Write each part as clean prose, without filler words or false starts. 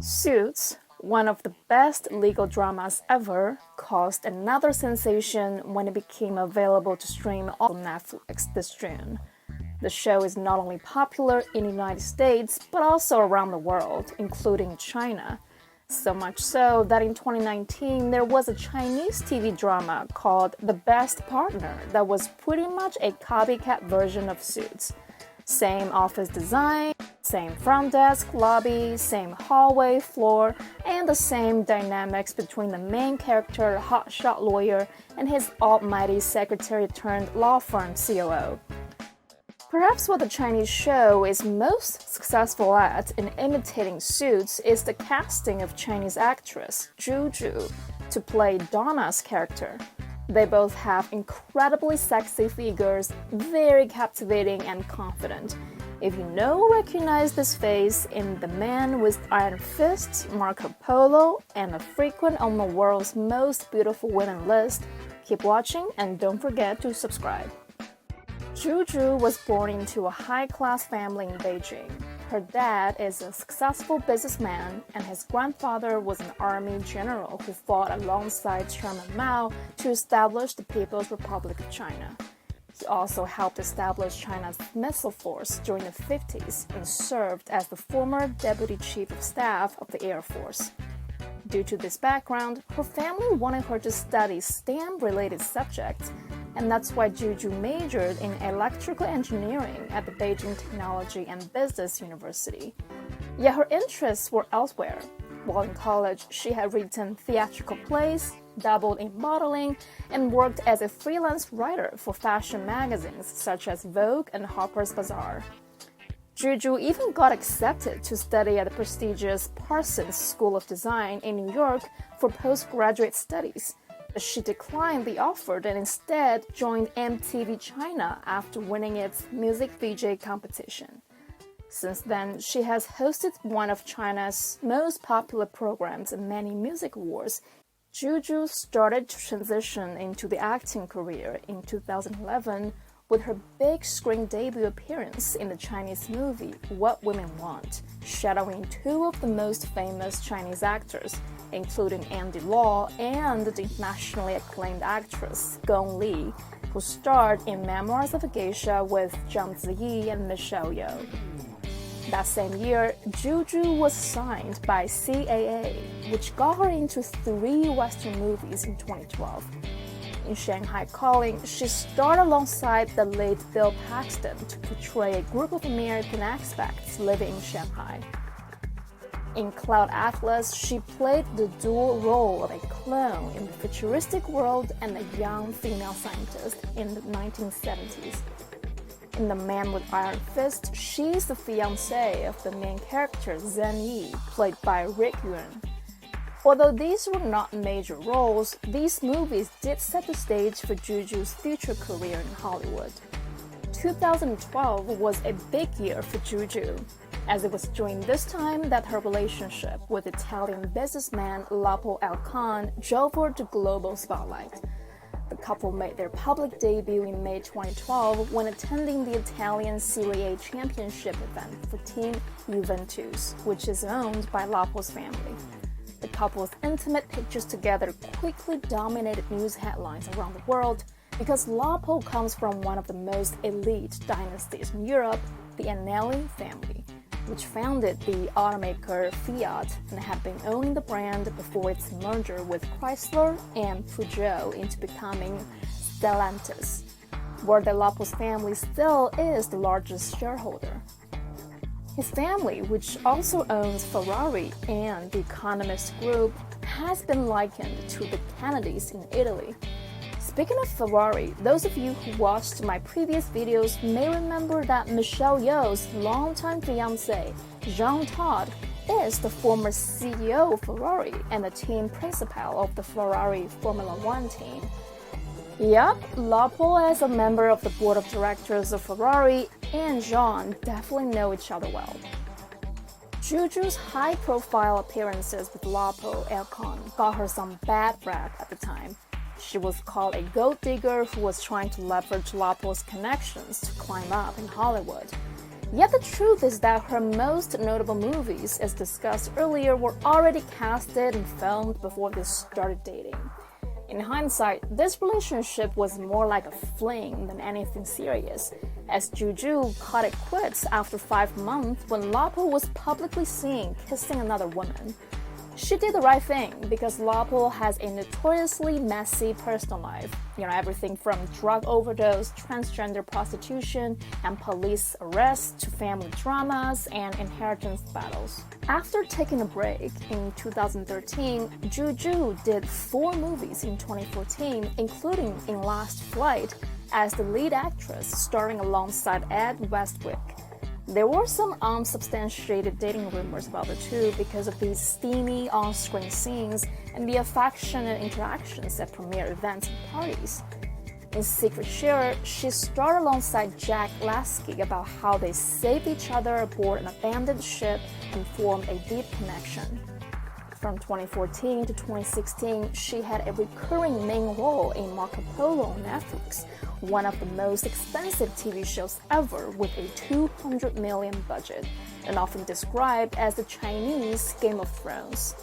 Suits, one of the best legal dramas ever, caused another sensation when it became available to stream on Netflix this June. The show is not only popular in the United States, but also around the world, including China. So much so that in 2019 there was a Chinese TV drama called The Best Partner that was pretty much a copycat version of Suits. Same office design, same front desk, lobby, same hallway, floor, and the same dynamics between the main character, hotshot lawyer, and his almighty secretary turned law firm COO. Perhaps what the Chinese show is most successful at in imitating Suits is the casting of Chinese actress Zhu Zhu to play Donna's character. They both have incredibly sexy figures, very captivating and confident. If you recognize this face in The Man with Iron Fists, Marco Polo, and a frequent on the world's most beautiful women list, keep watching and don't forget to subscribe. Zhu Zhu was born into a high-class family in Beijing. Her dad is a successful businessman, and his grandfather was an army general who fought alongside Chairman Mao to establish the People's Republic of China. He also helped establish China's missile force during the 50s and served as the former deputy chief of staff of the Air Force. Due to this background, her family wanted her to study STEM-related subjects, and that's why Zhu Zhu majored in electrical engineering at the Beijing Technology and Business University. Yet her interests were elsewhere. While in college, she had written theatrical plays, dabbled in modeling, and worked as a freelance writer for fashion magazines such as Vogue and Harper's Bazaar. Zhu Zhu even got accepted to study at the prestigious Parsons School of Design in New York for postgraduate studies. But she declined the offer and instead joined MTV China after winning its music VJ competition. Since then, she has hosted one of China's most popular programs and many music awards. Zhu Zhu started to transition into the acting career in 2011 with her big screen debut appearance in the Chinese movie What Women Want, shadowing two of the most famous Chinese actors, including Andy Lau and the internationally acclaimed actress Gong Li, who starred in Memoirs of a Geisha with Zhang Ziyi and Michelle Yeoh. That same year, Zhu Zhu was signed by CAA, which got her into 3 Western movies in 2012. In Shanghai Calling, she starred alongside the late Bill Paxton to portray a group of American expats living in Shanghai. In Cloud Atlas, she played the dual role of a clone in the futuristic world and a young female scientist in the 1970s. In The Man with Iron Fist, she's the fiancée of the main character Zhen Yi, played by Rick Yuan. Although these were not major roles, these movies did set the stage for Zhu Zhu's future career in Hollywood. 2012 was a big year for Zhu Zhu, as it was during this time that her relationship with Italian businessman Lapo Elkann drove her to global spotlight. The couple made their public debut in May 2012 when attending the Italian Serie A championship event for Team Juventus, which is owned by Lapo's family. The couple's intimate pictures together quickly dominated news headlines around the world because Lapo comes from one of the most elite dynasties in Europe, the Agnelli family, which founded the automaker Fiat and had been owning the brand before its merger with Chrysler and Peugeot into becoming Stellantis, where the Lapo's family still is the largest shareholder. His family, which also owns Ferrari and the Economist Group, has been likened to the Kennedys in Italy. Speaking of Ferrari, those of you who watched my previous videos may remember that Michelle Yeoh's longtime fiancé, Jean Todt, is the former CEO of Ferrari and the team principal of the Ferrari Formula One team. Yup, Lapo, as a member of the board of directors of Ferrari, and Jean definitely know each other well. Zhu Zhu's high-profile appearances with Lapo Elkann got her some bad rap at the time. She was called a gold digger who was trying to leverage Lapo's connections to climb up in Hollywood. Yet the truth is that her most notable movies, as discussed earlier, were already casted and filmed before they started dating. In hindsight, this relationship was more like a fling than anything serious, as Zhu Zhu called it quits after 5 months when Lapo was publicly seen kissing another woman. She did the right thing because Lapo has a notoriously messy personal life. Everything from drug overdose, transgender prostitution, and police arrests to family dramas and inheritance battles. After taking a break in 2013, Zhu Zhu did 4 movies in 2014, including In Last Flight as the lead actress, starring alongside Ed Westwick. There were some unsubstantiated dating rumors about the two because of these steamy on-screen scenes and the affectionate interactions at premiere events and parties. In Secret Share, she starred alongside Jack Lasky about how they saved each other aboard an abandoned ship and formed a deep connection. From 2014 to 2016, she had a recurring main role in Marco Polo on Netflix, one of the most expensive TV shows ever with a $200 million budget, and often described as the Chinese Game of Thrones.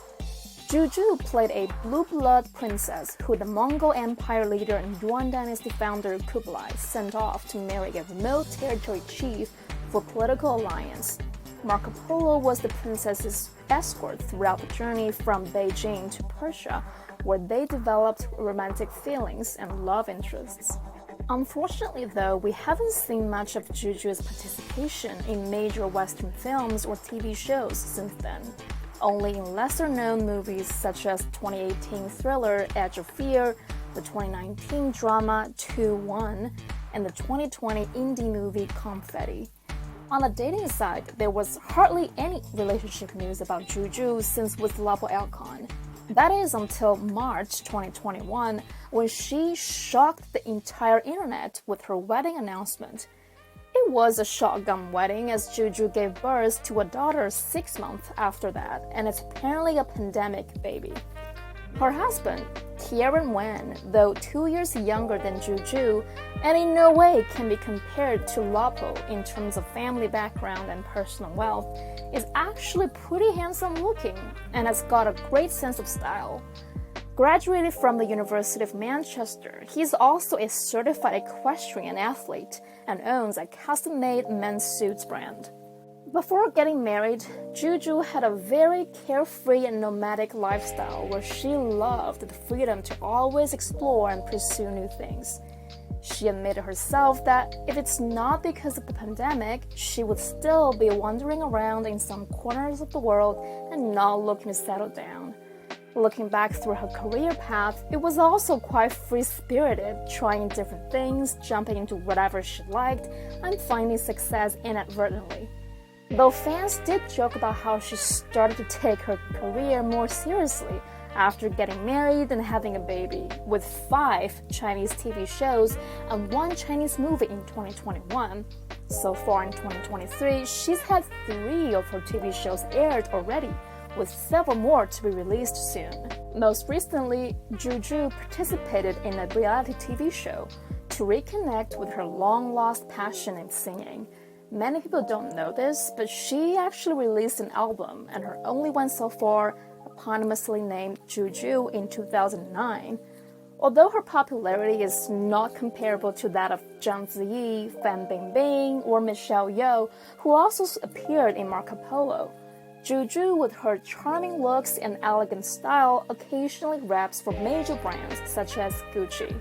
Zhu Zhu played a blue-blood princess who the Mongol Empire leader and Yuan Dynasty founder Kublai sent off to marry a remote territory chief for political alliance. Marco Polo was the princess's escort throughout the journey from Beijing to Persia, where they developed romantic feelings and love interests. Unfortunately, though, we haven't seen much of Zhu Zhu's participation in major Western films or TV shows since then, only in lesser-known movies such as 2018 thriller Edge of Fear, the 2019 drama 2-1, and the 2020 indie movie Confetti. On the dating side, there was hardly any relationship news about Zhu Zhu since with Lapo Elkann. That is until March 2021, when she shocked the entire internet with her wedding announcement. It was a shotgun wedding as Zhu Zhu gave birth to a daughter 6 months after that, and it's apparently a pandemic baby. Her husband, Kieran Wen, though 2 years younger than Zhu Zhu, and in no way can be compared to Lapo in terms of family background and personal wealth, is actually pretty handsome looking and has got a great sense of style. Graduated from the University of Manchester, he's also a certified equestrian athlete and owns a custom-made men's suits brand. Before getting married, Zhu Zhu had a very carefree and nomadic lifestyle where she loved the freedom to always explore and pursue new things. She admitted herself that if it's not because of the pandemic, she would still be wandering around in some corners of the world and not looking to settle down. Looking back through her career path, it was also quite free-spirited, trying different things, jumping into whatever she liked, and finding success inadvertently. Though fans did joke about how she started to take her career more seriously after getting married and having a baby, with 5 Chinese TV shows and 1 Chinese movie in 2021. So far in 2023, she's had 3 of her TV shows aired already, with several more to be released soon. Most recently, Zhu Zhu participated in a reality TV show to reconnect with her long-lost passion in singing. Many people don't know this, but she actually released an album, and her only one so far, eponymously named Zhu Zhu in 2009. Although her popularity is not comparable to that of Zhang Ziyi, Fan Bingbing, or Michelle Yeoh, who also appeared in Marco Polo, Zhu Zhu, with her charming looks and elegant style, occasionally raps for major brands such as Gucci.